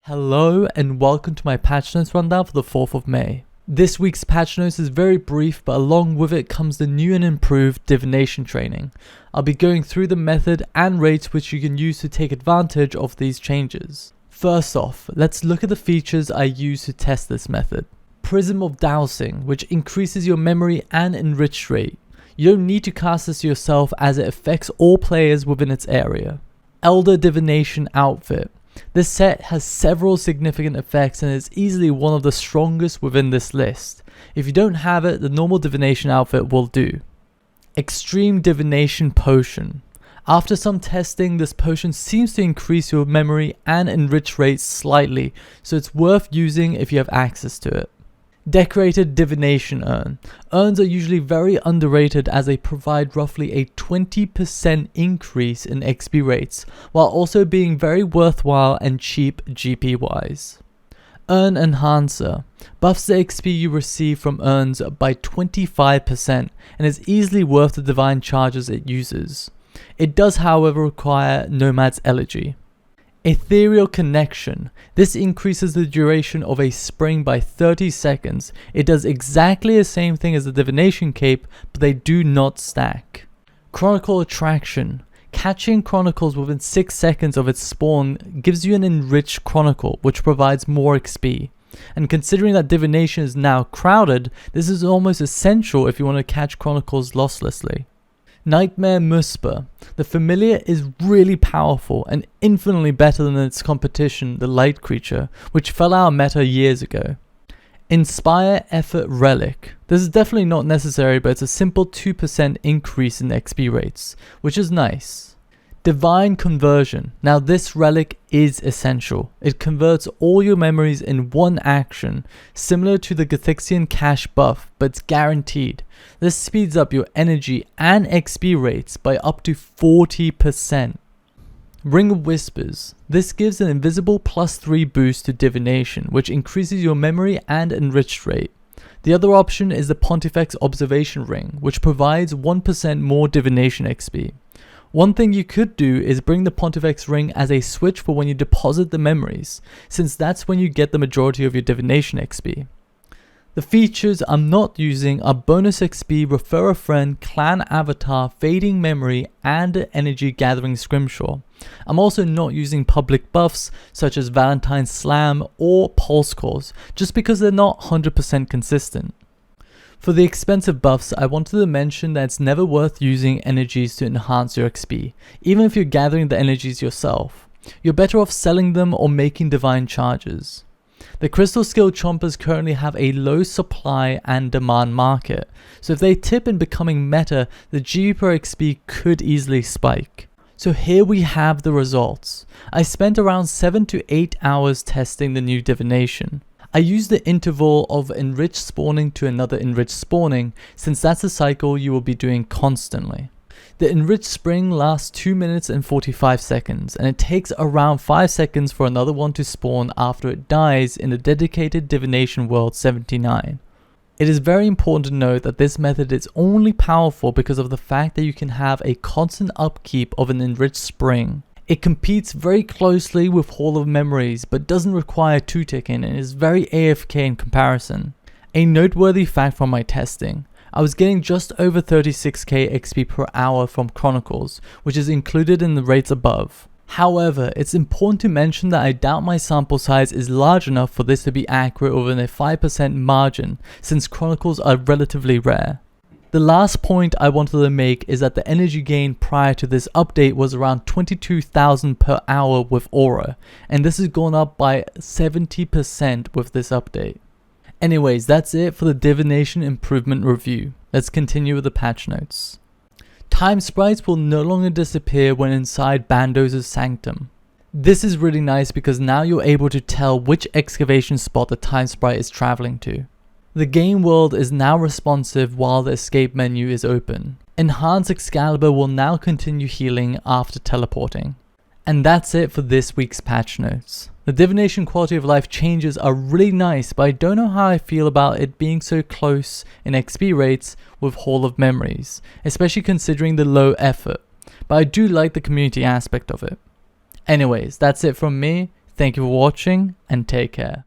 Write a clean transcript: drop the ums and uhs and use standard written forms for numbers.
Hello and welcome to my patch notes rundown for the 4th of May. This week's patch notes is very brief, but along with it comes the new and improved divination training. I'll be going through the method and rates which you can use to take advantage of these changes. First off, let's look at the features I use to test this method. Prism of Dowsing, which increases your memory and enrich rate. You don't need to cast this yourself as it affects all players within its area. Elder Divination Outfit. This set has several significant effects and is easily one of the strongest within this list. If you don't have it, the normal divination outfit will do. Extreme Divination Potion. After some testing, this potion seems to increase your memory and enrich rate slightly, so it's worth using if you have access to it. Decorated Divination Urn. Urns are usually very underrated as they provide roughly a 20% increase in XP rates, while also being very worthwhile and cheap GP wise. Urn Enhancer. Buffs the XP you receive from urns by 25% and is easily worth the divine charges it uses. It does however require Nomad's Elegy. Ethereal Connection. This increases the duration of a spring by 30 seconds. It does exactly the same thing as the Divination Cape, but they do not stack. Chronicle Attraction. Catching Chronicles within 6 seconds of its spawn gives you an enriched Chronicle, which provides more XP. And considering that Divination is now crowded, this is almost essential if you want to catch Chronicles losslessly. Nightmare Muspa. The familiar is really powerful and infinitely better than its competition, the light creature, which fell out of meta years ago. Inspire Effort Relic. This is definitely not necessary, but it's a simple 2% increase in XP rates, which is nice. Divine Conversion. Now this relic is essential. It converts all your memories in one action, similar to the Gathixian Cash buff, but it's guaranteed. This speeds up your energy and XP rates by up to 40%. Ring of Whispers. This gives an invisible +3 boost to divination, which increases your memory and enriched rate. The other option is the Pontifex Observation Ring, which provides 1% more divination XP. One thing you could do is bring the Pontifex Ring as a switch for when you deposit the memories, since that's when you get the majority of your divination XP. The features I'm not using are bonus XP, refer a friend, clan avatar, fading memory, and energy gathering scrimshaw. I'm also not using public buffs such as Valentine's Slam or Pulse Cores, just because they're not 100% consistent. For the expensive buffs, I wanted to mention that it's never worth using energies to enhance your XP, even if you're gathering the energies yourself. You're better off selling them or making divine charges. The Crystal Skill Chompers currently have a low supply and demand market, so if they tip in becoming meta, the GP per XP could easily spike. So here we have the results. I spent around 7 to 8 hours testing the new divination. I used the interval of enriched spawning to another enriched spawning, since that's a cycle you will be doing constantly. The enriched spring lasts 2 minutes and 45 seconds, and it takes around 5 seconds for another one to spawn after it dies in the dedicated Divination World 79. It is very important to note that this method is only powerful because of the fact that you can have a constant upkeep of an enriched spring. It competes very closely with Hall of Memories, but doesn't require 2-ticking and is very AFK in comparison. A noteworthy fact from my testing. I was getting just over 36k XP per hour from Chronicles, which is included in the rates above. However, it's important to mention that I doubt my sample size is large enough for this to be accurate within a 5% margin, since Chronicles are relatively rare. The last point I wanted to make is that the energy gain prior to this update was around 22,000 per hour with Aura, and this has gone up by 70% with this update. Anyways, that's it for the Divination Improvement Review. Let's continue with the patch notes. Time sprites will no longer disappear when inside Bandos' Sanctum. This is really nice because now you're able to tell which excavation spot the time sprite is traveling to. The game world is now responsive while the escape menu is open. Enhanced Excalibur will now continue healing after teleporting. And that's it for this week's patch notes. The divination quality of life changes are really nice, but I don't know how I feel about it being so close in XP rates with Hall of Memories, especially considering the low effort, but I do like the community aspect of it. Anyways, that's it from me. Thank you for watching and take care.